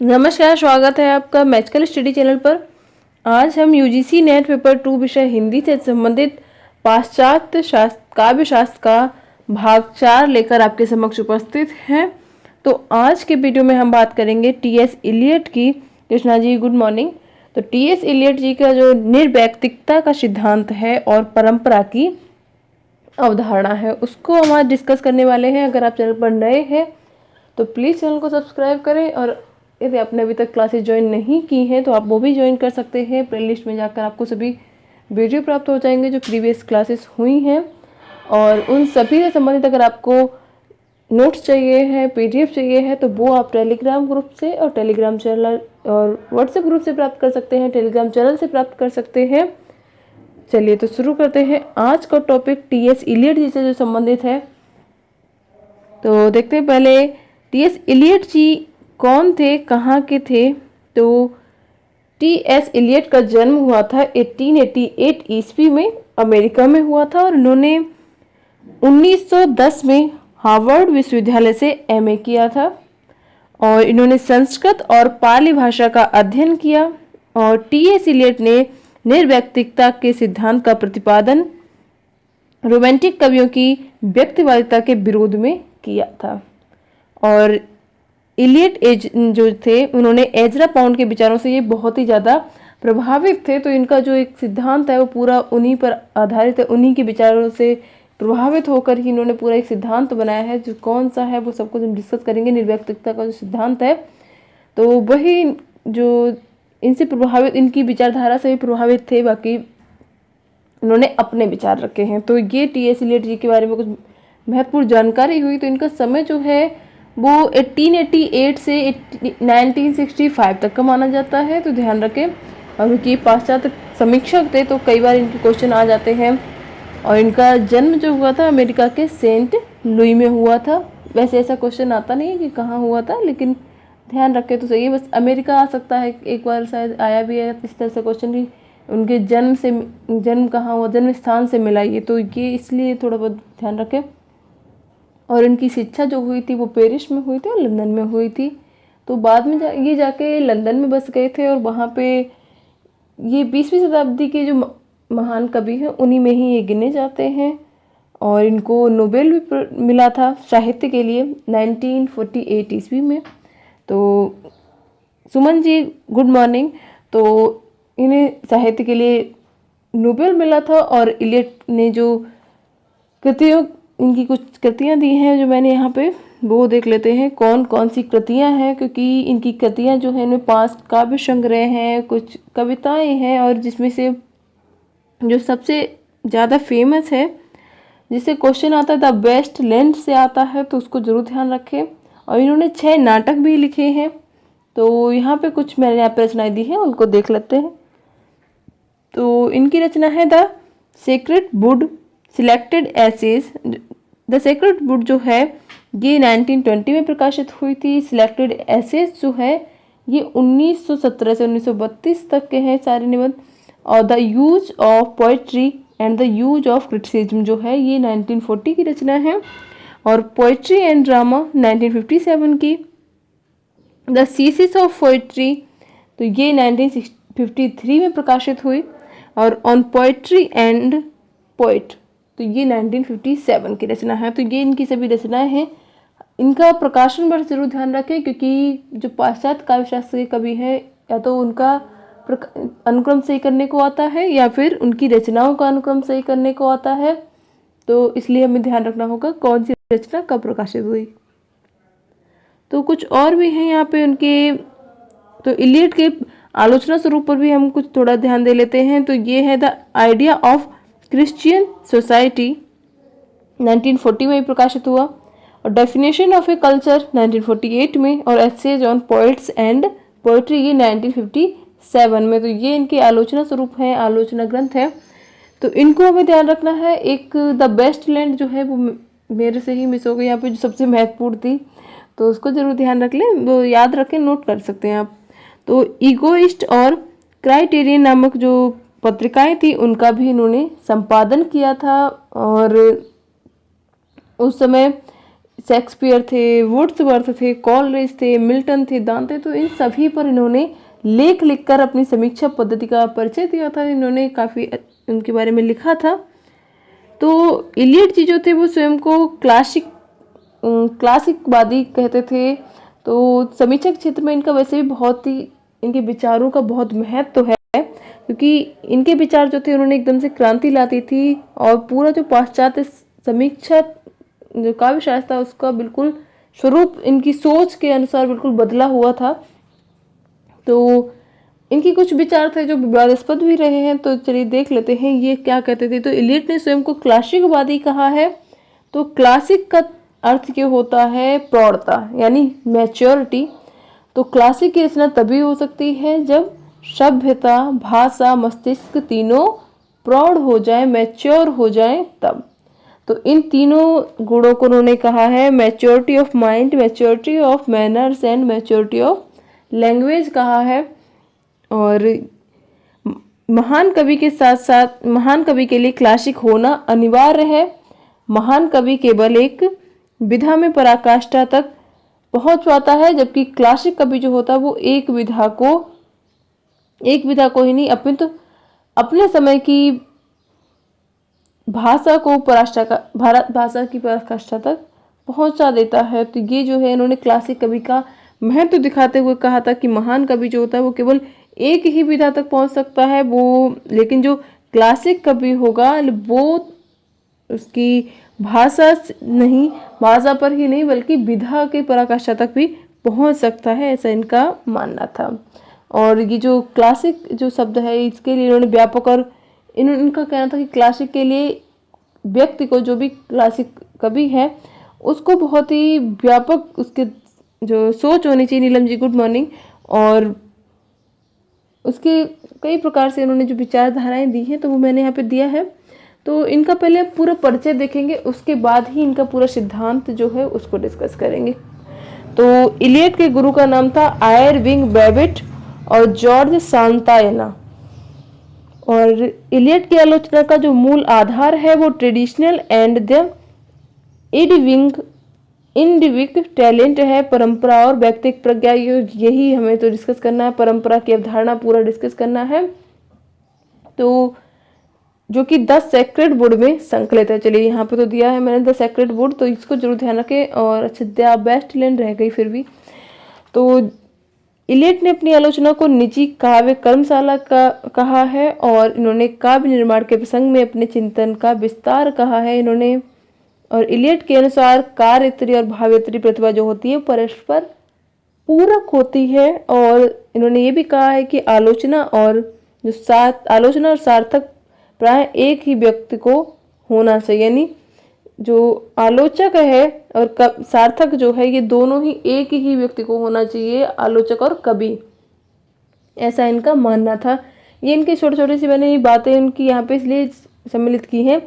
नमस्कार, स्वागत है आपका मैजिकल स्टडी चैनल पर। आज हम यूजीसी नेट पेपर 2 विषय हिंदी से संबंधित पाश्चात्य काव्य शास्त्र का भाग 4 लेकर आपके समक्ष उपस्थित हैं। तो आज के वीडियो में हम बात करेंगे टीएस इलियट की। Krishna ji good morning. तो टीएस इलियट जी का जो निर्वैयक्तिकता का सिद्धांत है और परंपरा की अवधारणा है उसको हम आज डिस्कस करने वाले हैं। अगर आप चैनल पर नए हैं तो प्लीज़ चैनल को सब्सक्राइब करें, और यदि आपने अभी तक क्लासेस ज्वाइन नहीं की हैं तो आप वो भी ज्वाइन कर सकते हैं। प्लेलिस्ट में जाकर आपको सभी वीडियो प्राप्त हो जाएंगे जो प्रीवियस क्लासेस हुई हैं, और उन सभी से संबंधित अगर आपको नोट्स चाहिए हैं, पीडीएफ चाहिए है तो वो आप टेलीग्राम ग्रुप से और टेलीग्राम चैनल और व्हाट्सएप ग्रुप से प्राप्त कर सकते हैं, टेलीग्राम चैनल से प्राप्त कर सकते हैं। चलिए तो शुरू करते हैं। आज का टॉपिक टीएस इलियट जी से जो संबंधित है। तो देखते हैं पहले टीएस इलियट जी कौन थे, कहाँ के थे। तो टीएस इलियट का जन्म हुआ था 1888 ईस्वी में, अमेरिका में हुआ था, और इन्होंने 1910 में हार्वर्ड विश्वविद्यालय से एमए किया था, और इन्होंने संस्कृत और पाली भाषा का अध्ययन किया। और टीएस इलियट ने निर्वैयक्तिकता के सिद्धांत का प्रतिपादन रोमांटिक कवियों की व्यक्तिवादिता के विरोध में किया था। और इलियट जो थे उन्होंने एजरा पाउंड के विचारों से ये बहुत ही ज़्यादा प्रभावित थे। तो इनका जो एक सिद्धांत है वो पूरा उन्हीं पर आधारित है, उन्हीं के विचारों से प्रभावित होकर ही इन्होंने पूरा एक सिद्धांत बनाया है। जो कौन सा है वो सब कुछ हम डिस्कस करेंगे। निर्वैयक्तिकता का जो सिद्धांत है तो वही जो इनसे प्रभावित, इनकी विचारधारा से भी प्रभावित थे, बाकी उन्होंने अपने विचार रखे हैं। तो ये टीएस इलियट जी के बारे में कुछ महत्वपूर्ण जानकारी हुई। तो इनका समय जो है वो 1888 से 1965 तक का माना जाता है, तो ध्यान रखें। और क्योंकि पाश्चात्य समीक्षक थे तो कई बार इनके क्वेश्चन आ जाते हैं। और इनका जन्म जो हुआ था अमेरिका के सेंट लुई में हुआ था। वैसे ऐसा क्वेश्चन आता नहीं है कि कहाँ हुआ था, लेकिन ध्यान रखें तो सही है। बस अमेरिका आ सकता है, एक बार शायद आया भी है इस तरह से क्वेश्चन कि उनके जन्म कहाँ हुआ, जन्म स्थान से मिला ये, तो ये इसलिए थोड़ा बहुत ध्यान रखें। और इनकी शिक्षा जो हुई थी वो पेरिस में हुई थी और लंदन में हुई थी। तो बाद में ये जाके लंदन में बस गए थे, और वहाँ पे ये 20वीं शताब्दी के जो महान कवि हैं उन्हीं में ही ये गिने जाते हैं। और इनको नोबेल भी मिला था साहित्य के लिए 1948 ईस्वी में। तो सुमन जी गुड मॉर्निंग। तो इन्हें साहित्य के लिए नोबेल मिला था। और इलियट ने जो कृतियों, इनकी कुछ कृतियाँ दी हैं जो मैंने यहाँ पे वो देख लेते हैं कौन कौन सी कृतियाँ हैं, क्योंकि इनकी कृतियाँ जो हैं इनमें 5 काव्य संग्रह हैं, कुछ कविताएं हैं, और जिसमें से जो सबसे ज़्यादा फेमस है, जिससे क्वेश्चन आता है द बेस्ट लैंड से आता है, तो उसको जरूर ध्यान रखें। और इन्होंने 6 नाटक भी लिखे हैं। तो यहाँ पे कुछ मैंने यहाँ पे रचनाएं दी हैं, उनको देख लेते हैं। तो इनकी रचना है the sacred wood selected essays. The sacred wood जो है ये 1920 में प्रकाशित हुई थी। सिलेक्टेड एसेज जो है ये 1917 से 1932 तक के हैं सारे निबंध। और the use of poetry and the use of criticism जो है ये 1940 की रचना है। और पोइट्री एंड ड्रामा 1957 की। द सीसिस ऑफ पोइट्री तो ये 1953 में प्रकाशित हुई। और ऑन पोइट्री एंड पोइट तो ये 1957 की रचना है। तो ये इनकी सभी रचनाएं हैं। इनका प्रकाशन वर्ष जरूर ध्यान रखें, क्योंकि जो पाश्चात्य काव्य शास्त्र के कवि हैं या तो उनका अनुक्रम सही करने को आता है या फिर उनकी रचनाओं का अनुक्रम सही करने को आता है। तो इसलिए हमें ध्यान रखना होगा कौन सी रचना कब प्रकाशित हुई। तो कुछ और भी हैं यहाँ पे उनके। तो इलियट के आलोचना स्वरूप पर भी हम कुछ थोड़ा ध्यान दे लेते हैं। तो ये है the idea of Christian society 1940 में प्रकाशित हुआ। और डेफिनेशन ऑफ ए कल्चर 1948 में। और essays on poets and poetry ये 1957 में। तो ये इनके आलोचना स्वरूप हैं, आलोचना ग्रंथ है। तो इनको हमें ध्यान रखना है। एक द बेस्ट लैंड जो है वो मेरे से ही मिस हो गई यहाँ पे, जो सबसे महत्वपूर्ण थी, तो उसको जरूर ध्यान रख लें, वो याद रखें, नोट कर सकते हैं आप। तो ईगोइस्ट और क्राइटेरियन नामक जो पत्रिकाएं थी उनका भी इन्होंने संपादन किया था। और उस समय शेक्सपियर थे, वुड्सवर्थ थे, कॉलरिज थे, मिल्टन थे, दांते, तो इन सभी पर इन्होंने लेख लिखकर अपनी समीक्षा पद्धति का परिचय दिया था। इन्होंने काफ़ी उनके बारे में लिखा था। तो इलियट जी जो थे वो स्वयं को क्लासिकवादी कहते थे। तो समीक्षा के क्षेत्र में इनका वैसे भी बहुत ही, इनके विचारों का बहुत महत्व है, क्योंकि इनके विचार जो थे उन्होंने एकदम से क्रांति लाती थी और पूरा जो पाश्चात्य समीक्षा जो काव्य शास्त्र था उसका बिल्कुल स्वरूप इनकी सोच के अनुसार बिल्कुल बदला हुआ था। तो इनकी कुछ विचार थे जो विवादास्पद भी रहे हैं, तो चलिए देख लेते हैं ये क्या कहते थे। तो इलियट ने स्वयं को क्लासिकवादी कहा है। तो क्लासिक का अर्थ क्या होता है? प्रौढ़ता, यानी मैच्योरिटी। तो क्लासिक की रचना तभी हो सकती है जब सभ्यता, भाषा, मस्तिष्क तीनों प्रौढ़ हो जाए, मैच्योर हो जाए तब। तो इन तीनों गुणों को उन्होंने कहा है maturity of mind, maturity of manners and maturity of language कहा है। और महान कवि के साथ साथ महान कवि के लिए क्लासिक होना अनिवार्य है। महान कवि केवल एक विधा में पराकाष्ठा तक पहुंच पाता है, जबकि क्लासिक कवि जो होता है वो एक विधा को ही नहीं अपितु अपने समय की भाषा को भारत भाषा की पराकाष्ठा तक पहुंचा देता है। तो ये जो है इन्होंने क्लासिक कवि का महत्व दिखाते हुए कहा था कि महान कवि जो होता है वो केवल एक ही विधा तक पहुंच सकता है वो, लेकिन जो क्लासिक कवि होगा वो उसकी भाषा पर ही नहीं बल्कि विधा के पराकाष्ठा तक भी पहुंच सकता है, ऐसा इनका मानना था। और ये जो क्लासिक जो शब्द है इसके लिए इन्होंने व्यापक और इनका कहना था कि क्लासिक के लिए व्यक्ति को, जो भी क्लासिक कवि है उसको बहुत ही व्यापक उसके जो सोच होनी चाहिए। Neelam ji good morning. और उसके कई प्रकार से इन्होंने जो विचारधाराएं दी हैं तो वो मैंने यहाँ पे दिया है। तो इनका पहले पूरा परिचय देखेंगे, उसके बाद ही इनका पूरा सिद्धांत जो है उसको डिस्कस करेंगे। तो इलियट के गुरु का नाम था आयरविंग बेबिट और जॉर्ज सांतायना। और इलियट की आलोचना का जो मूल आधार है वो ट्रेडिशनल एंड द इंडिविक टैलेंट है, परंपरा और व्यक्तिगत प्रज्ञा। यही हमें तो डिस्कस करना है, परंपरा की अवधारणा पूरा डिस्कस करना है। तो जो कि द सेक्रेड वुड में संकलित है। चलिए यहाँ पे तो दिया है मैंने द सेक्रेड वुड, तो इसको जरूर ध्यान रखें। और अच्छा द बेस्ट लैंड रह गई फिर भी। तो इलियट ने अपनी आलोचना को निजी काव्य कर्मशाला का कहा है और इन्होंने काव्य निर्माण के प्रसंग में अपने चिंतन का विस्तार कहा है इन्होंने। और इलियट के अनुसार कार्यत्री और भाव्यत्री प्रतिभा जो होती है परस्पर पूरक होती है। और इन्होंने ये भी कहा है कि आलोचना और सार्थक प्राय एक ही व्यक्ति को होना चाहिए, यानी जो आलोचक है और सार्थक जो है ये दोनों ही एक ही व्यक्ति को होना चाहिए, आलोचक और कवि, ऐसा इनका मानना था। ये इनकी छोटी छोटी सी मैंने ये बातें उनकी यहाँ पे इसलिए सम्मिलित की हैं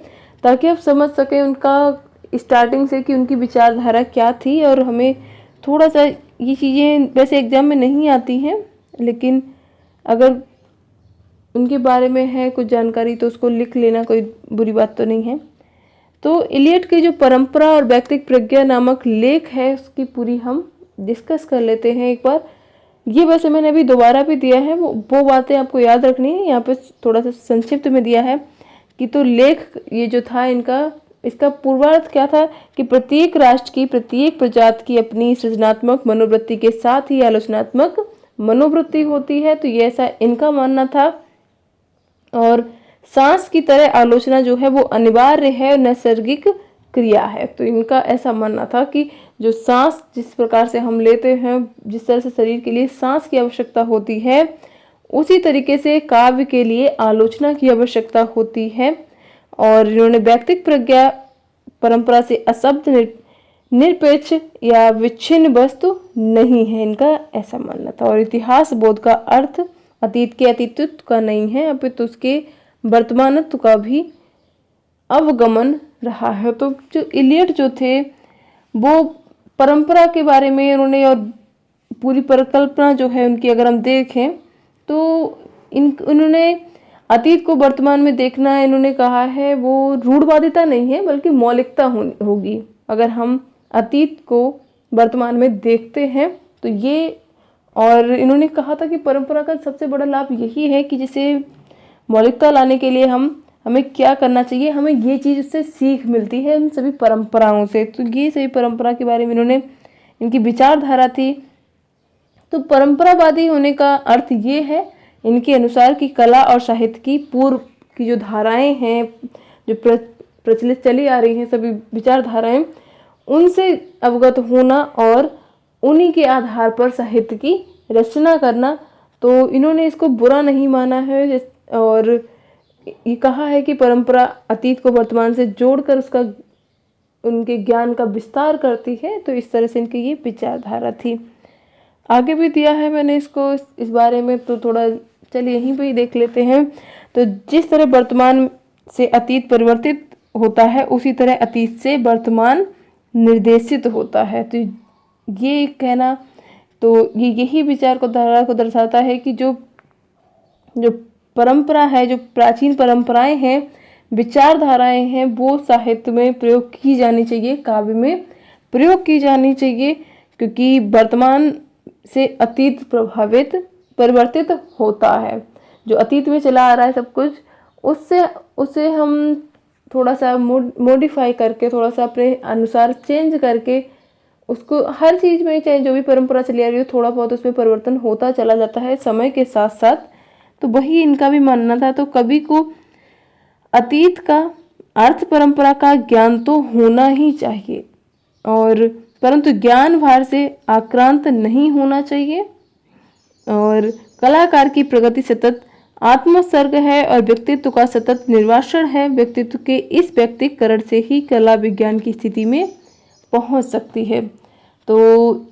ताकि आप समझ सकें उनका स्टार्टिंग से कि उनकी विचारधारा क्या थी। और हमें थोड़ा सा ये चीज़ें वैसे एग्जाम में नहीं आती हैं, लेकिन अगर उनके बारे में है कुछ जानकारी तो उसको लिख लेना कोई बुरी बात तो नहीं है। तो इलियट की जो परंपरा और व्यक्तिगत प्रज्ञा नामक लेख है उसकी पूरी हम डिस्कस कर लेते हैं एक बार। ये वैसे मैंने अभी दोबारा भी दिया है, वो बातें आपको याद रखनी है। यहाँ पे थोड़ा सा संक्षिप्त में दिया है कि तो लेख ये जो था इसका पूर्वार्थ क्या था कि प्रत्येक राष्ट्र की प्रत्येक प्रजाति की अपनी सृजनात्मक मनोवृत्ति के साथ ही आलोचनात्मक मनोवृत्ति होती है। तो ये ऐसा इनका मानना था। और सांस की तरह आलोचना जो है वो अनिवार्य है, नैसर्गिक क्रिया है। तो इनका ऐसा मानना था कि जो सांस जिस प्रकार से हम लेते हैं, जिस तरह से शरीर के लिए सांस की आवश्यकता होती है, उसी तरीके से काव्य के लिए आलोचना की आवश्यकता होती है। और इन्होंने व्यक्तिगत प्रज्ञा परंपरा से अशब्द निरपेक्ष या विच्छिन्न वस्तु नहीं है, इनका ऐसा मानना था। और इतिहास बोध का अर्थ अतीत के अतीतत्व का नहीं है, अपितु उसके वर्तमानत्व का भी अवगमन रहा है। तो जो इलियट जो थे वो परंपरा के बारे में उन्होंने और पूरी परिकल्पना जो है उनकी अगर हम देखें तो उन्होंने अतीत को वर्तमान में देखना इन्होंने कहा है वो रूढ़वादिता नहीं है बल्कि मौलिकता होगी। अगर हम अतीत को वर्तमान में देखते हैं। तो ये, और इन्होंने कहा था कि परंपरा का सबसे बड़ा लाभ यही है कि जैसे मौलिकता लाने के लिए हमें क्या करना चाहिए, हमें ये चीज़ उससे सीख मिलती है इन सभी परंपराओं से। तो ये सभी परंपरा के बारे में इन्होंने, इनकी विचारधारा थी। तो परंपरावादी होने का अर्थ ये है इनके अनुसार कि कला और साहित्य की पूर्व की जो धाराएं हैं, जो प्रचलित चली आ रही हैं सभी विचारधाराएं, उनसे अवगत होना और उन्हीं के आधार पर साहित्य की रचना करना। तो इन्होंने इसको बुरा नहीं माना है और ये कहा है कि परंपरा अतीत को वर्तमान से जोड़कर उसका, उनके ज्ञान का विस्तार करती है। तो इस तरह से इनकी ये विचारधारा थी। आगे भी दिया है मैंने इसको इस बारे में, तो थोड़ा चलिए यहीं पे ही देख लेते हैं। तो जिस तरह वर्तमान से अतीत परिवर्तित होता है, उसी तरह अतीत से वर्तमान निर्देशित होता है। तो ये कहना, तो ये यही विचार को धारा को दर्शाता है कि जो परंपरा है, जो प्राचीन परंपराएं हैं, विचारधाराएं हैं, वो साहित्य में प्रयोग की जानी चाहिए, काव्य में प्रयोग की जानी चाहिए, क्योंकि वर्तमान से अतीत परिवर्तित होता है। जो अतीत में चला आ रहा है सब कुछ, उससे हम थोड़ा सा मॉडिफाई करके, थोड़ा सा अपने अनुसार चेंज करके उसको, हर चीज़ में चाहे जो भी परंपरा चली आ रही हो, थोड़ा बहुत उसमें परिवर्तन होता चला जाता है समय के साथ साथ। तो वही इनका भी मानना था। तो कवि को अतीत का, अर्थ परंपरा का ज्ञान तो होना ही चाहिए, और परंतु ज्ञान भार से आक्रांत नहीं होना चाहिए। और कलाकार की प्रगति सतत आत्मसर्ग है और व्यक्तित्व का सतत निर्वासन है। व्यक्तित्व के इस व्यक्तिकरण से ही कला विज्ञान की स्थिति में पहुंच सकती है। तो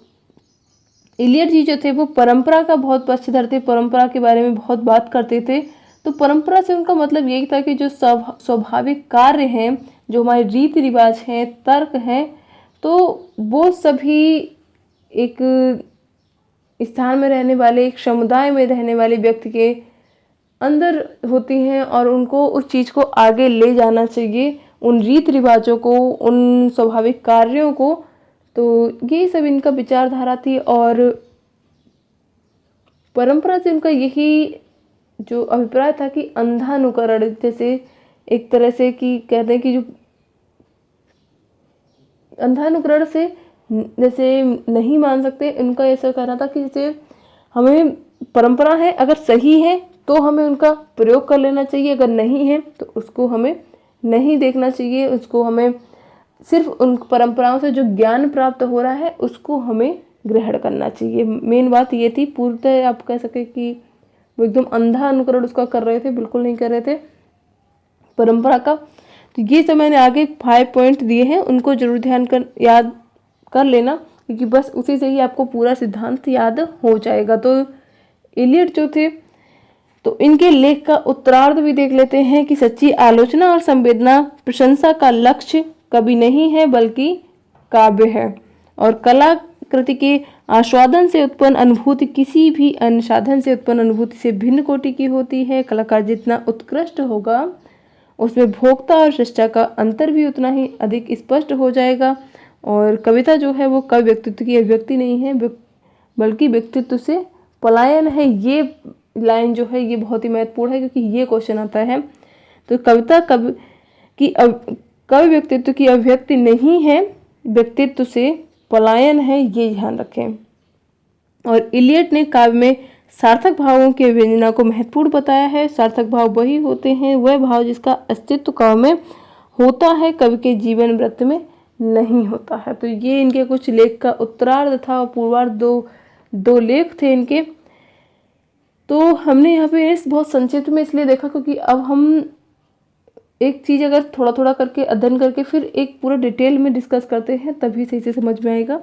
इलियट जी जो थे वो परंपरा का बहुत पक्षधर थे, परंपरा के बारे में बहुत बात करते थे। तो परंपरा से उनका मतलब यही था कि जो स्वाभाविक कार्य हैं, जो हमारे रीति रिवाज हैं, तर्क हैं, तो वो सभी एक स्थान में रहने वाले, एक समुदाय में रहने वाले व्यक्ति के अंदर होती हैं और उनको उस चीज़ को आगे ले जाना चाहिए, उन रीति रिवाजों को, उन स्वाभाविक कार्यों को। तो ये सब इनका विचारधारा थी। और परंपरा से उनका यही जो अभिप्राय था कि अंधानुकरण, जैसे एक तरह से कि कहते हैं कि जो अंधानुकरण से जैसे नहीं मान सकते, उनका ऐसा कहना था कि जैसे हमें परंपरा है, अगर सही है तो हमें उनका प्रयोग कर लेना चाहिए, अगर नहीं है तो उसको हमें नहीं देखना चाहिए, उसको हमें सिर्फ उन परंपराओं से जो ज्ञान प्राप्त हो रहा है उसको हमें ग्रहण करना चाहिए। मेन बात ये थी। पूर्णतः आप कह सके कि वो एकदम अंधा अनुकरण उसका कर रहे थे, बिल्कुल नहीं कर रहे थे परंपरा का। तो ये सब मैंने आगे 5 पॉइंट दिए हैं, उनको जरूर याद कर लेना, क्योंकि बस उसी से ही आपको पूरा सिद्धांत याद हो जाएगा। तो इलियट जो थे, तो इनके लेख का उत्तरार्ध भी देख लेते हैं कि सच्ची आलोचना और संवेदना प्रशंसा का लक्ष्य कभी नहीं है, बल्कि काव्य है, और कलाकृति के आस्वादन से उत्पन्न अनुभूति किसी भी अन्य साधन से उत्पन्न अनुभूति से भिन्न कोटि की होती है। कलाकार जितना उत्कृष्ट होगा, उसमें भोक्ता और सृष्टा का अंतर भी उतना ही अधिक स्पष्ट हो जाएगा। और कविता जो है वो कवि व्यक्तित्व की अभिव्यक्ति नहीं है, बल्कि व्यक्तित्व से पलायन है। ये लाइन जो है ये बहुत ही महत्वपूर्ण है, क्योंकि ये क्वेश्चन आता है। तो कविता कवि व्यक्तित्व की अभिव्यक्ति नहीं है, व्यक्तित्व से पलायन है, ये ध्यान रखें। और इलियट ने काव्य में सार्थक भावों के व्यंजना को महत्वपूर्ण बताया है। सार्थक भाव वही होते हैं, वह भाव जिसका अस्तित्व काव्य में होता है, कवि के जीवन वृत्त में नहीं होता है। तो ये इनके कुछ लेख का उत्तरार्ध था, और पूर्वार्ध दो लेख थे इनके। तो हमने यहाँ पे बहुत संक्षिप्त में इसलिए देखा क्योंकि अब हम एक चीज़ अगर थोड़ा थोड़ा करके अध्ययन करके फिर एक पूरा डिटेल में डिस्कस करते हैं, तभी सही से समझ में आएगा।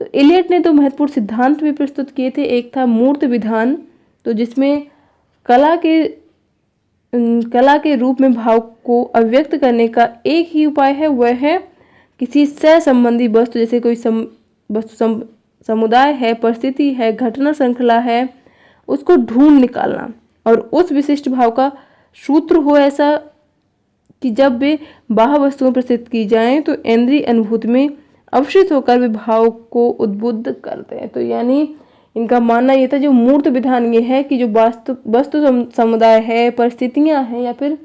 तो इलियट ने 2 महत्वपूर्ण सिद्धांत भी प्रस्तुत किए थे। एक था मूर्त विधान, तो जिसमें कला के रूप में भाव को अभिव्यक्त करने का एक ही उपाय है, वह है किसी सह संबंधी वस्तु, जैसे कोई समुदाय है, परिस्थिति है, घटना श्रृंखला है, उसको ढूंढ निकालना, और उस विशिष्ट भाव का सूत्र हो ऐसा कि जब वे बाह्य वस्तुओं प्रस्तुत की जाएं तो इंद्रिय अनुभूति में अवशित होकर विभाव को उद्बुद्ध करते हैं। तो यानी इनका मानना ये था, जो मूर्त विधान ये है कि जो वस्तु समुदाय है, परिस्थितियां हैं या फिर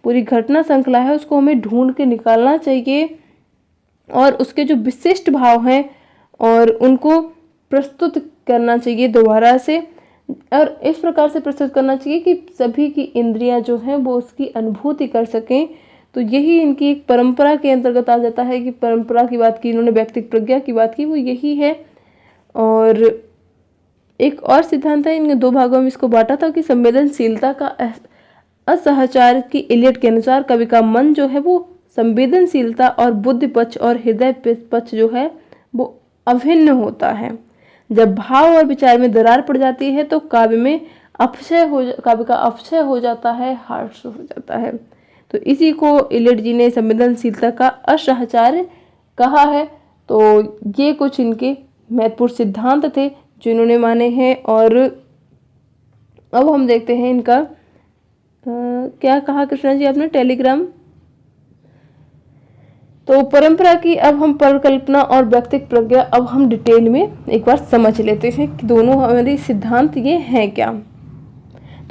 पूरी घटना श्रृंखला है, उसको हमें ढूंढ के निकालना चाहिए और उसके जो विशिष्ट भाव हैं और उनको प्रस्तुत करना चाहिए दोबारा से, और इस प्रकार से प्रस्तुत करना चाहिए कि सभी की इंद्रियां जो हैं वो उसकी अनुभूति कर सकें। तो यही इनकी एक परंपरा के अंतर्गत आ जाता है कि परंपरा की बात की इन्होंने, व्यक्तिगत प्रज्ञा की बात की, वो यही है। और एक और सिद्धांत है, इनके दो भागों में इसको बांटा था कि संवेदनशीलता का असहचार की इलियट के अनुसार कवि का मन जो है वो संवेदनशीलता और बुद्धि पक्ष और हृदय पक्ष जो है वो अभिन्न होता है। जब भाव और विचार में दरार पड़ जाती है तो काव्य का अपक्षय हो जाता है, हार्श हो जाता है। तो इसी को इलियट जी ने संवेदनशीलता का असहचार कहा है। तो ये कुछ इनके महत्वपूर्ण सिद्धांत थे जो इन्होंने माने हैं। और अब हम देखते हैं इनका क्या कहा कृष्णा जी आपने टेलीग्राम। तो परंपरा की अब हम परिकल्पना और व्यक्तिगत प्रज्ञा अब हम डिटेल में एक बार समझ लेते हैं कि दोनों हमारे सिद्धांत ये हैं क्या।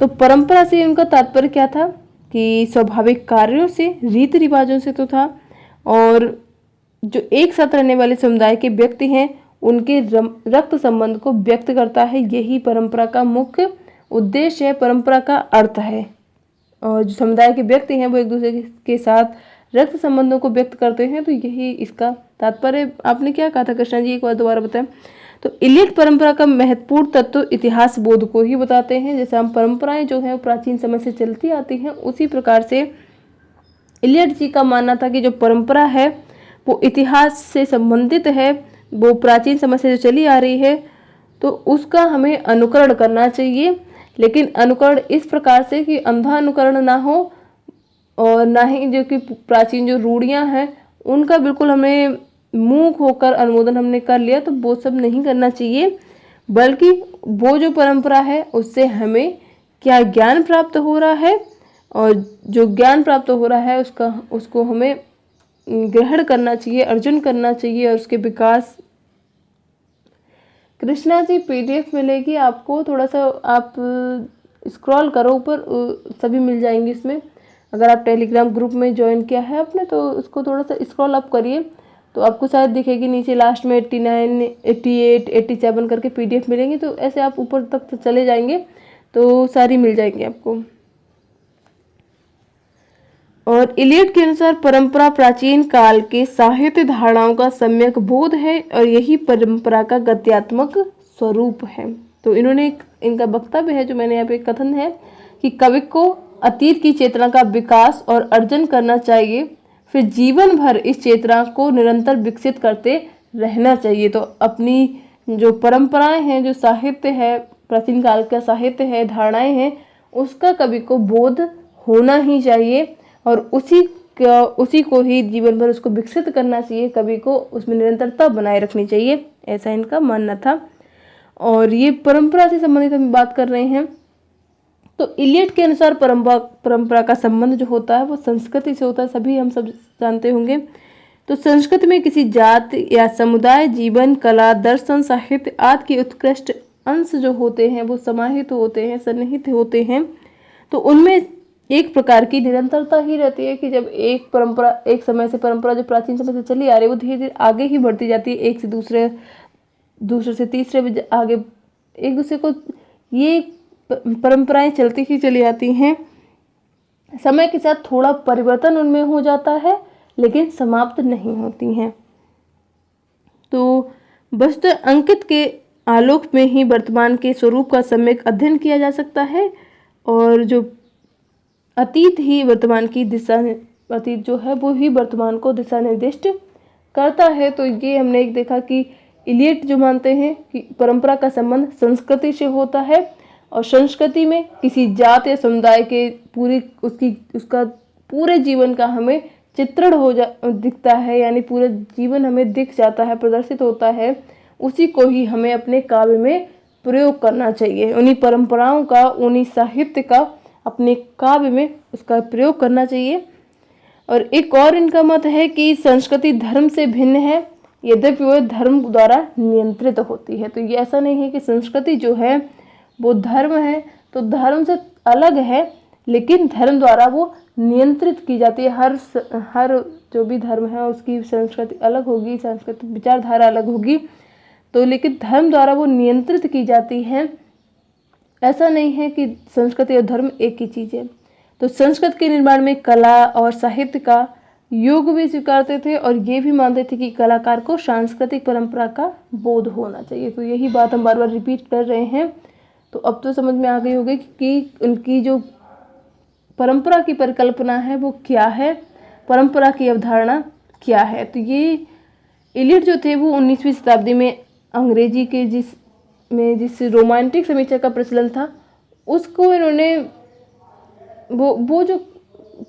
तो परंपरा से उनका तात्पर्य क्या था कि स्वाभाविक कार्यों से, रीति रिवाजों से तो था, और जो एक साथ रहने वाले समुदाय के व्यक्ति हैं उनके रक्त संबंध को व्यक्त करता है। यही परंपरा का मुख्य उद्देश्य है, परंपरा का अर्थ है। और जो समुदाय के व्यक्ति हैं वो एक दूसरे के साथ रक्त संबंधों को व्यक्त करते हैं। तो यही इसका तात्पर्य। आपने क्या कहा था कृष्णा जी, एक बार दोबारा बताएं। तो इलियट परंपरा का महत्वपूर्ण तत्व इतिहास बोध को ही बताते हैं। जैसे हम परंपराएं जो है प्राचीन समय से चलती आती हैं, उसी प्रकार से इलियट जी का मानना था कि जो परंपरा है वो इतिहास से संबंधित है, वो प्राचीन समय से जो चली आ रही है, तो उसका हमें अनुकरण करना चाहिए। लेकिन अनुकरण इस प्रकार से कि अंधा अनुकरण ना हो, और ना ही जो कि प्राचीन जो रूढ़ियाँ हैं उनका बिल्कुल हमें मूक होकर अनुमोदन हमने कर लिया, तो वो सब नहीं करना चाहिए। बल्कि वो जो परंपरा है उससे हमें क्या ज्ञान प्राप्त हो रहा है, और जो ज्ञान प्राप्त हो रहा है उसको हमें ग्रहण करना चाहिए, अर्जन करना चाहिए, और उसके विकास। कृष्णा जी पीडीएफ मिलेगी आपको, थोड़ा सा आप स्क्रॉल करो ऊपर, सभी मिल जाएंगे इसमें। अगर आप टेलीग्राम ग्रुप में ज्वाइन किया है आपने तो उसको थोड़ा सा स्क्रॉल अप करिए तो आपको शायद दिखेगी नीचे लास्ट में 89, 88, 87 करके पीडीएफ मिलेंगे। तो ऐसे आप ऊपर तक तो चले जाएंगे तो सारी मिल जाएंगी आपको। और इलियट के अनुसार परंपरा प्राचीन काल के साहित्य धारणाओं का सम्यक बोध है और यही परंपरा का गद्यात्मक स्वरूप है। तो इन्होंने इनका वक्तव्य है जो मैंने यहाँ पे कथन है कि कवि को अतीत की चेतना का विकास और अर्जन करना चाहिए, फिर जीवन भर इस चेतना को निरंतर विकसित करते रहना चाहिए। तो अपनी जो परंपराएं हैं, जो साहित्य है, प्राचीन काल का साहित्य है, धारणाएं हैं, उसका कवि को बोध होना ही चाहिए और उसी को ही जीवन भर उसको विकसित करना चाहिए, कवि को उसमें निरंतरता बनाए रखनी चाहिए, ऐसा इनका मानना था। और ये परंपरा से संबंधित हम बात कर रहे हैं। तो इलियट के अनुसार परंपरा का संबंध जो होता है वो संस्कृति से होता है, सभी हम सब जानते होंगे। तो संस्कृति में किसी जाति या समुदाय जीवन, कला, दर्शन, साहित्य आदि के उत्कृष्ट अंश जो होते हैं वो समाहित होते हैं, सन्निहित होते हैं। तो उनमें एक प्रकार की निरंतरता ही रहती है कि जब एक समय से परंपरा जो प्राचीन समय से चली आ रही है वो धीरे धीरे आगे ही बढ़ती जाती है, एक से दूसरे से तीसरे भी आगे एक दूसरे को, ये परंपराएं चलती ही चली आती हैं। समय के साथ थोड़ा परिवर्तन उनमें हो जाता है लेकिन समाप्त नहीं होती हैं। तो वस्तुतः अंकित के आलोक में ही वर्तमान के स्वरूप का सम्यक अध्ययन किया जा सकता है और जो अतीत ही वर्तमान की अतीत जो है वो ही वर्तमान को दिशा निर्दिष्ट करता है। तो ये हमने एक देखा कि इलियट जो मानते हैं कि परंपरा का संबंध संस्कृति से होता है और संस्कृति में किसी जात या समुदाय के उसका पूरे जीवन का हमें चित्रण दिखता है, यानी पूरा जीवन हमें दिख जाता है, प्रदर्शित होता है। उसी को ही हमें अपने काव्य में प्रयोग करना चाहिए, उन्हीं परंपराओं का, उन्हीं साहित्य का अपने काव्य में उसका प्रयोग करना चाहिए। और एक और इनका मत है कि संस्कृति धर्म से भिन्न है यद्यपि वह धर्म द्वारा नियंत्रित होती है। तो ये ऐसा नहीं है कि संस्कृति जो है वो धर्म है तो धर्म से अलग है, लेकिन धर्म द्वारा वो नियंत्रित की जाती है। हर जो भी धर्म है उसकी संस्कृति अलग होगी, सांस्कृतिक विचारधारा अलग होगी, तो लेकिन धर्म द्वारा वो नियंत्रित की जाती है। ऐसा नहीं है कि संस्कृति और धर्म एक ही चीज़ है। तो संस्कृत के निर्माण में कला और साहित्य का योग भी स्वीकारते थे और ये भी मानते थे कि कलाकार को सांस्कृतिक परंपरा का बोध होना चाहिए। तो यही बात हम बार बार रिपीट कर रहे हैं। तो अब तो समझ में आ गई होगी कि उनकी जो परंपरा की परिकल्पना है वो क्या है, परंपरा की अवधारणा क्या है। तो ये इलियट जो थे वो 19वीं शताब्दी में अंग्रेजी के जिस रोमांटिक समीक्षा का प्रचलन था उसको इन्होंने वो जो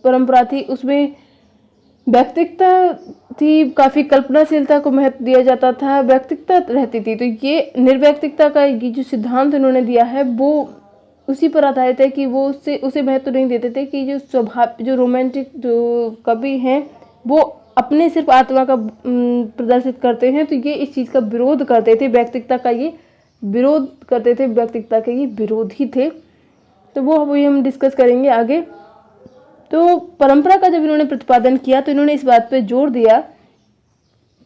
परंपरा थी उसमें व्यक्तिगता थी, काफ़ी कल्पनाशीलता को महत्व दिया जाता था, व्यक्तिगता रहती थी। तो ये निर्व्यक्तिकता का ये जो सिद्धांत उन्होंने दिया है वो उसी पर आधारित है कि वो उसे महत्व नहीं देते थे कि जो स्वभाव जो रोमांटिक जो कवि हैं वो अपने सिर्फ आत्मा का प्रदर्शित करते हैं। तो ये इस चीज़ का विरोध करते थे, व्यक्तिगता का ये विरोध करते थे, व्यक्तिगता के ये विरोधी थे। तो वो वही हम डिस्कस करेंगे आगे। तो परंपरा का जब इन्होंने प्रतिपादन किया तो इन्होंने इस बात पे जोर दिया,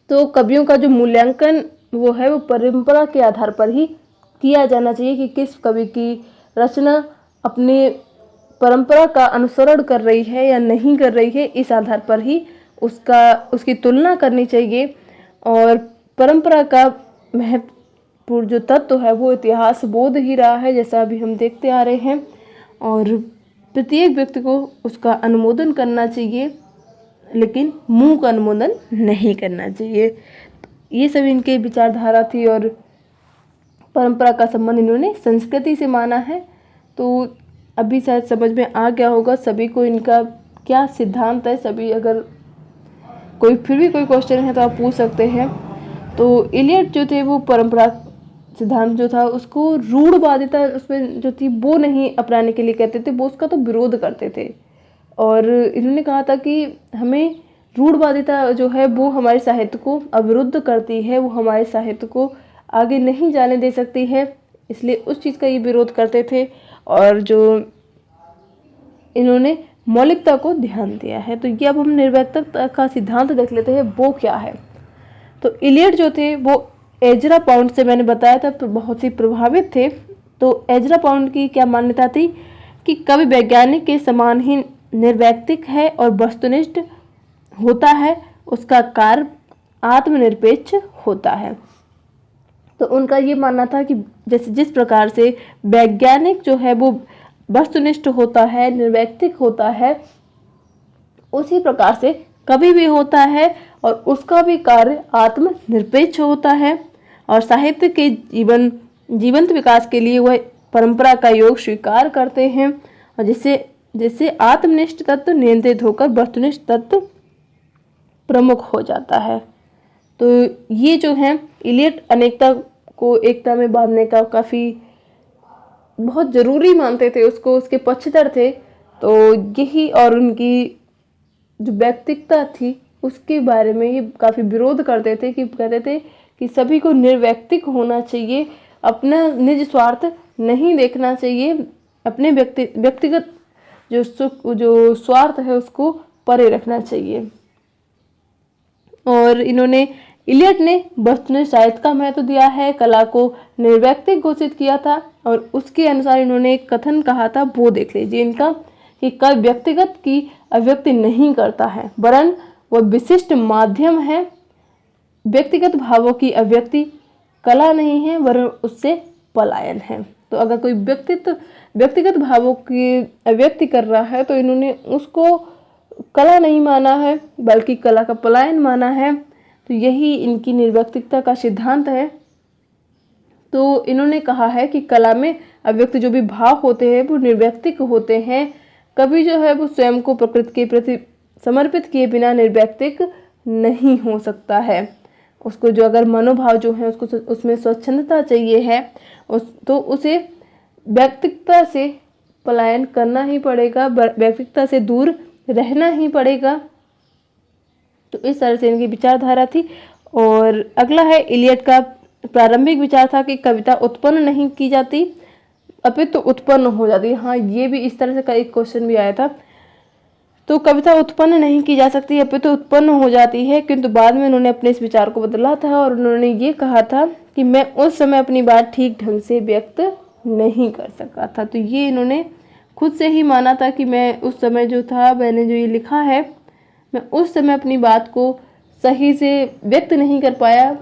तो कवियों का जो मूल्यांकन वो है वो परंपरा के आधार पर ही किया जाना चाहिए कि किस कवि की रचना अपने परंपरा का अनुसरण कर रही है या नहीं कर रही है, इस आधार पर ही उसकी तुलना करनी चाहिए। और परंपरा का महत्वपूर्ण जो तत्व है वो इतिहास बोध ही रहा है, जैसा अभी हम देखते आ रहे हैं। और प्रत्येक व्यक्ति को उसका अनुमोदन करना चाहिए, लेकिन मुंह का अनुमोदन नहीं करना चाहिए। ये सब इनके विचारधारा थी और परंपरा का संबंध इन्होंने संस्कृति से माना है। तो अभी शायद समझ में आ गया होगा सभी को इनका क्या सिद्धांत है। सभी अगर फिर भी कोई क्वेश्चन है तो आप पूछ सकते हैं। तो इलियट जो थे वो परंपरा सिद्धांत जो था उसको रूढ़वादिता उसमें जो थी वो नहीं अपनाने के लिए कहते थे, वो उसका तो विरोध करते थे। और इन्होंने कहा था कि हमें रूढ़वादिता जो है वो हमारे साहित्य को अवरुद्ध करती है, वो हमारे साहित्य को आगे नहीं जाने दे सकती है, इसलिए उस चीज़ का ये विरोध करते थे। और जो इन्होंने मौलिकता को ध्यान दिया है। तो ये अब हम निर्व्यक्तिकता का सिद्धांत देख लेते हैं वो क्या है। तो इलियट जो थे वो एजरा पाउंड से मैंने बताया था तो बहुत ही प्रभावित थे। तो एजरा पाउंड की क्या मान्यता थी कि कवि वैज्ञानिक के समान ही निर्वैयक्तिक है और वस्तुनिष्ठ होता है, उसका कार्य आत्मनिरपेक्ष होता है। तो उनका ये मानना था कि जैसे जिस प्रकार से वैज्ञानिक जो है वो वस्तुनिष्ठ होता है, निर्वैयक्तिक होता है, उसी प्रकार से कवि भी होता है और उसका भी कार्य आत्मनिरपेक्ष होता है। और साहित्य के जीवंत विकास के लिए वह परंपरा का योग स्वीकार करते हैं और जिससे आत्मनिष्ठ तत्व नियंत्रित होकर वस्तुनिष्ठ तत्व प्रमुख हो जाता है। तो ये जो है इलियट अनेकता को एकता में बांधने का काफ़ी बहुत ज़रूरी मानते थे, उसको उसके पक्षधर थे। तो यही और उनकी जो व्यक्तिगता थी उसके बारे में ये काफ़ी विरोध करते थे कि कहते थे कि सभी को निर्वैयक्तिक होना चाहिए, अपना निज स्वार्थ नहीं देखना चाहिए, अपने व्यक्तिगत जो स्वार्थ है उसको परे रखना चाहिए। और इलियट ने वस्तुनिष्ठ साहित्य का महत्व दिया है, कला को निर्वैयक्तिक घोषित किया था और उसके अनुसार इन्होंने एक कथन कहा था वो देख लीजिए इनका कि कवि व्यक्तिगत की अभिव्यक्ति नहीं करता है वरन वह विशिष्ट माध्यम है। व्यक्तिगत भावों की अभिव्यक्ति कला नहीं है वरन उससे पलायन है। तो अगर कोई व्यक्तिगत भावों की अभिव्यक्ति कर रहा है तो इन्होंने उसको कला नहीं माना है बल्कि कला का पलायन माना है। तो यही इनकी निर्व्यक्तिकता का सिद्धांत है। तो इन्होंने कहा है कि कला में अभिव्यक्त जो भी भाव होते हैं वो निर्व्यक्तिक होते हैं। कवि जो है वो स्वयं को प्रकृति के प्रति समर्पित किए बिना निर्व्यक्तिक नहीं हो सकता है। उसको जो अगर मनोभाव जो है उसको उसमें स्वच्छंदता चाहिए है तो उसे व्यक्तिकता से पलायन करना ही पड़ेगा, व्यक्तिकता से दूर रहना ही पड़ेगा। तो इस तरह से इनकी विचारधारा थी। और अगला है इलियट का प्रारंभिक विचार था कि कविता उत्पन्न नहीं की जाती अपितु उत्पन्न हो जाती है। हाँ, ये भी इस तरह से का एक क्वेश्चन भी आया था। तो कविता उत्पन्न नहीं की जा सकती अपितु उत्पन्न हो जाती है, किंतु बाद में उन्होंने अपने इस विचार को बदला था और उन्होंने ये कहा था कि मैं उस समय अपनी बात ठीक ढंग से व्यक्त नहीं कर सका था। तो ये इन्होंने खुद से ही माना था कि मैं उस समय जो था, मैंने जो ये लिखा है, मैं उस समय अपनी बात को सही से व्यक्त नहीं कर पाया।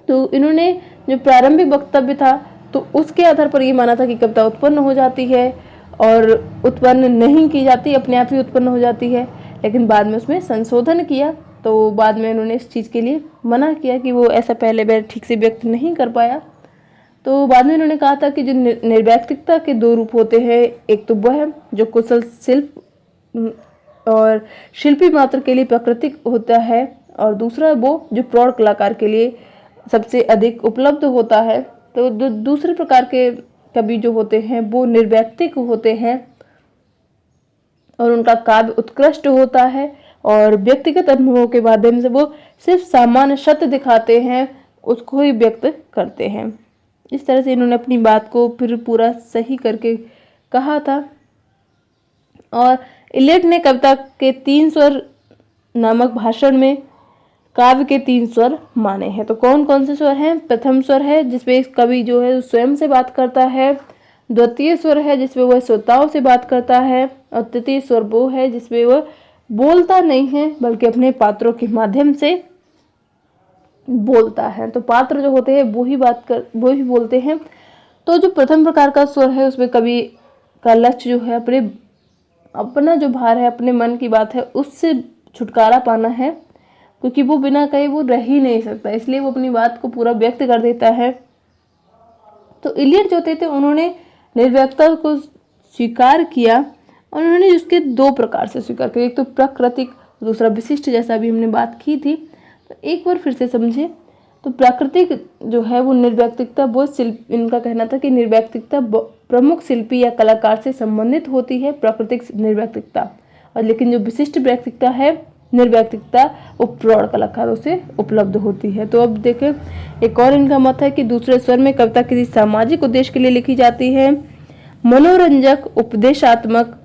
तो इन्होंने जो प्रारंभिक वक्तव्य था तो उसके आधार पर ये माना था कि कविता उत्पन्न हो जाती है और उत्पन्न नहीं की जाती, अपने आप ही उत्पन्न हो जाती है। लेकिन बाद में उसमें संशोधन किया, तो बाद में उन्होंने इस चीज़ के लिए मना किया कि वो ऐसा पहले मैं ठीक से व्यक्त नहीं कर पाया। तो बाद में उन्होंने कहा था कि जो निर्व्यक्तिकता के दो रूप होते हैं, एक तो वह है जो कुशल शिल्प और शिल्पी मात्र के लिए प्राकृतिक होता है, और दूसरा वो जो प्रौढ़ कलाकार के लिए सबसे अधिक उपलब्ध होता है। तो दूसरे प्रकार के कवि जो होते हैं वो निर्व्यक्तिक होते हैं और उनका काव्य उत्कृष्ट होता है और व्यक्तिगत अनुभवों के माध्यम से वो सिर्फ सामान्य सत्य दिखाते हैं, उसको ही व्यक्त करते हैं। इस तरह से इन्होंने अपनी बात को फिर पूरा सही करके कहा था। और इलियट ने कविता के 3 स्वर नामक भाषण में काव्य के 3 स्वर माने हैं। तो कौन कौन से स्वर हैं? प्रथम स्वर है जिसमें कवि जो है स्वयं से बात करता है, द्वितीय स्वर है जिसमें वह श्रोताओं से बात करता है, और तृतीय स्वर वो है जिसमें वह बोलता नहीं है बल्कि अपने पात्रों के माध्यम से बोलता है। तो पात्र जो होते हैं वो ही बोलते हैं। तो जो प्रथम प्रकार का स्वर है उसमें कवि का लक्ष्य जो है अपना जो भार है, अपने मन की बात है, उससे छुटकारा पाना है, क्योंकि वो बिना कहे वो रह ही नहीं सकता, इसलिए वो अपनी बात को पूरा व्यक्त कर देता है। तो इलियट जो थे उन्होंने निर्व्यक्तता को स्वीकार किया और उन्होंने उसके 2 प्रकार से स्वीकार किया, एक तो प्राकृतिक, दूसरा विशिष्ट, जैसा अभी हमने बात की थी। तो एक बार फिर से समझे। तो प्राकृतिक जो है वो निर्व्यक्तिकता, वो इनका कहना था कि निर्व्यक्तिकता प्रमुख शिल्पी या कलाकार से संबंधित होती है, प्राकृतिक निर्व्यक्तिकता, और लेकिन जो विशिष्ट व्यक्तिकता है निर्व्यक्तिकता वो प्रौढ़ कलाकारों से उपलब्ध होती है। तो अब देखें, एक और इनका मत है कि दूसरे स्वर में कविता किसी सामाजिक उद्देश्य के लिए लिखी जाती है, मनोरंजक, उपदेशात्मक,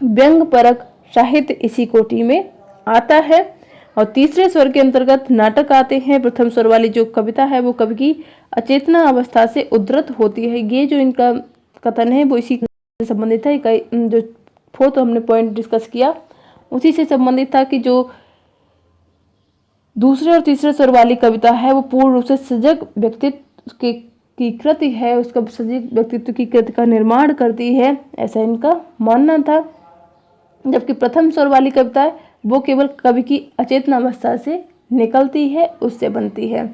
व्यंग्यपरक साहित्य इसी कोटि में आता है। और तीसरे स्वर के अंतर्गत नाटक आते हैं। प्रथम स्वर वाली जो कविता है वो कवि की अचेतना अवस्था से उद्धृत होती है। ये जो इनका कथन है वो इसी से संबंधित है। जो 4th हमने पॉइंट डिस्कस किया उसी से संबंधित था कि जो दूसरे और तीसरे स्वर वाली कविता है वो पूर्ण रूप से सजग व्यक्तित्व की कृति है, उसका सजग व्यक्तित्व की कृति का निर्माण करती है, ऐसा इनका मानना था। जबकि प्रथम स्वर वाली कविता है वो केवल कवि की अचेतना अवस्था से निकलती है, उससे बनती है।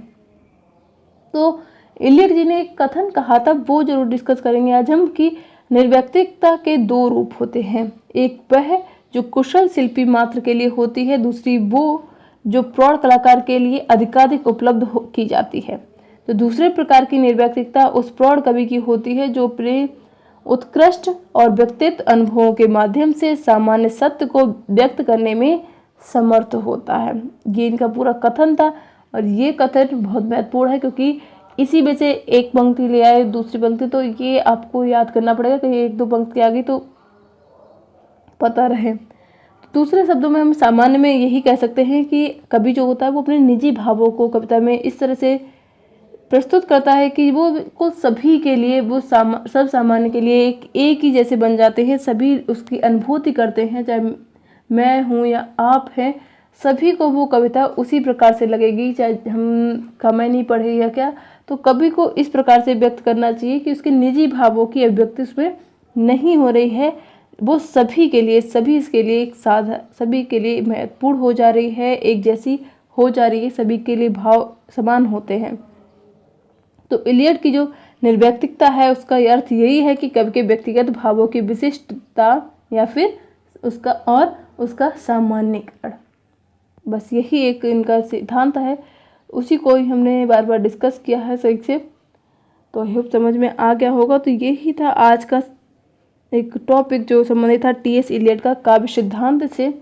तो इलियट जी ने एक कथन कहा था, वो जरूर डिस्कस करेंगे आज हम, कि निर्व्यक्तिकता के 2 रूप होते हैं, एक वह जो कुशल शिल्पी मात्र के लिए होती है, दूसरी वो जो प्रौढ़ कलाकार के लिए अधिकाधिक उपलब्ध की जाती है। तो दूसरे प्रकार की निर्व्यक्तिकता उस प्रौढ़ कवि की होती है जो अपने उत्कृष्ट और व्यक्तित्व अनुभवों के माध्यम से सामान्य सत्य को व्यक्त करने में समर्थ होता है। ये इनका पूरा कथन था और ये कथन बहुत महत्वपूर्ण है, क्योंकि इसी में से एक पंक्ति ले आए, दूसरी पंक्ति, तो ये आपको याद करना पड़ेगा, कहीं 1-2 पंक्ति आ गई तो पता रहे। दूसरे शब्दों में हम सामान्य में यही कह सकते हैं कि कवि जो होता है वो अपने निजी भावों को कविता में इस तरह से प्रस्तुत करता है कि वो को सभी के लिए, वो सब सामान्य के लिए एक ही जैसे बन जाते हैं, सभी उसकी अनुभूति करते हैं, चाहे मैं हूँ या आप हैं, सभी को वो कविता उसी प्रकार से लगेगी, चाहे हम कमें नहीं पढ़े या क्या। तो कवि को इस प्रकार से व्यक्त करना चाहिए कि उसके निजी भावों की अभिव्यक्ति उसमें नहीं हो रही है, वो सभी के लिए, सभी के लिए एक सभी के लिए महत्वपूर्ण हो जा रही है, एक जैसी हो जा रही है, सभी के लिए भाव समान होते हैं। तो इलियट की जो निर्व्यक्तिकता है उसका अर्थ यही है कि कवि के व्यक्तिगत भावों की विशिष्टता या फिर उसका सामान्यीकरण, बस यही एक इनका सिद्धांत है, उसी को ही हमने बार बार डिस्कस किया है सही से। तो आई होप समझ में आ गया होगा। तो यही था आज का एक टॉपिक जो संबंधित था टी.एस. इलियट का काव्य सिद्धांत से।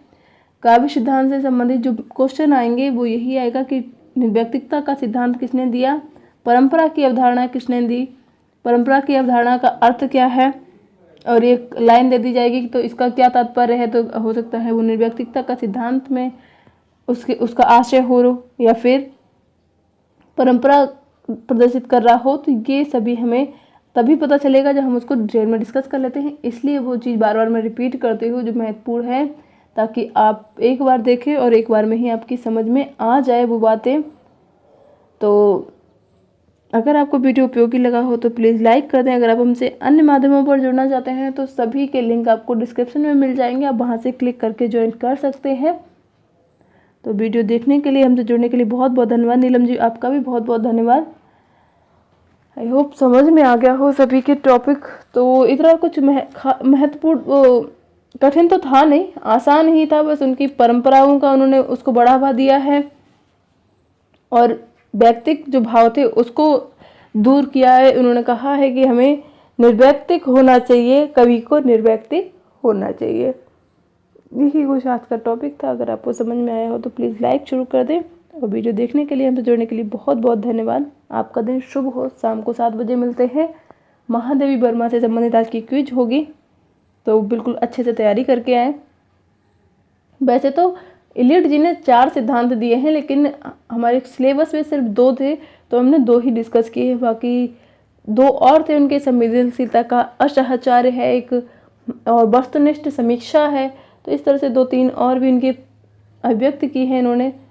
काव्य सिद्धांत से संबंधित जो क्वेश्चन आएंगे वो यही आएगा कि निर्व्यक्तिकता का सिद्धांत किसने दिया, परंपरा की अवधारणा किसने दी, परंपरा की अवधारणा का अर्थ क्या है, और एक लाइन दे दी जाएगी तो इसका क्या तात्पर्य है। तो हो सकता है वो निर्व्यक्तिकता का सिद्धांत में उसका आशय हो या फिर परंपरा प्रदर्शित कर रहा हो। तो ये सभी हमें तभी पता चलेगा जब हम उसको डिटेल में डिस्कस कर लेते हैं। इसलिए वो चीज़ बार बार मैं रिपीट करती हूँ जो महत्वपूर्ण है, ताकि आप एक बार देखें और एक बार में ही आपकी समझ में आ जाए वो बातें। तो अगर आपको वीडियो उपयोगी लगा हो तो प्लीज़ लाइक कर दें। अगर आप हमसे अन्य माध्यमों पर जुड़ना चाहते हैं तो सभी के लिंक आपको डिस्क्रिप्शन में मिल जाएंगे, आप वहाँ से क्लिक करके ज्वाइन कर सकते हैं। तो वीडियो देखने के लिए, हमसे जुड़ने के लिए बहुत बहुत धन्यवाद। नीलम जी, आपका भी बहुत बहुत धन्यवाद। आई होप समझ में आ गया हो सभी के टॉपिक। तो इतना कुछ महत्वपूर्ण कठिन तो था नहीं, आसान ही था, बस उनकी परंपराओं का उन्होंने उसको बढ़ावा दिया है और व्यक्तिक जो भाव थे उसको दूर किया है। उन्होंने कहा है कि हमें निर्व्यक्तिक होना चाहिए, कवि को निर्व्यक्तिक होना चाहिए। यही कुछ आज का टॉपिक था। अगर आपको समझ में आया हो तो प्लीज़ लाइक शुरू कर दें और वीडियो देखने के लिए, हमसे जुड़ने के लिए बहुत बहुत धन्यवाद। आपका दिन शुभ हो। शाम को 7 बजे मिलते हैं। महादेवी वर्मा से संबंधित आज की क्विज होगी, तो बिल्कुल अच्छे से तैयारी करके आएँ। वैसे तो इलियट जी ने 4 सिद्धांत दिए हैं, लेकिन हमारे सिलेबस में सिर्फ 2 थे, तो हमने 2 ही डिस्कस किए हैं। बाकी 2 और थे, उनके संवेदनशीलता का असहचार्य है एक, और वस्तुनिष्ठ समीक्षा है। तो इस तरह से 2-3 और भी उनके अभिव्यक्त की है इन्होंने,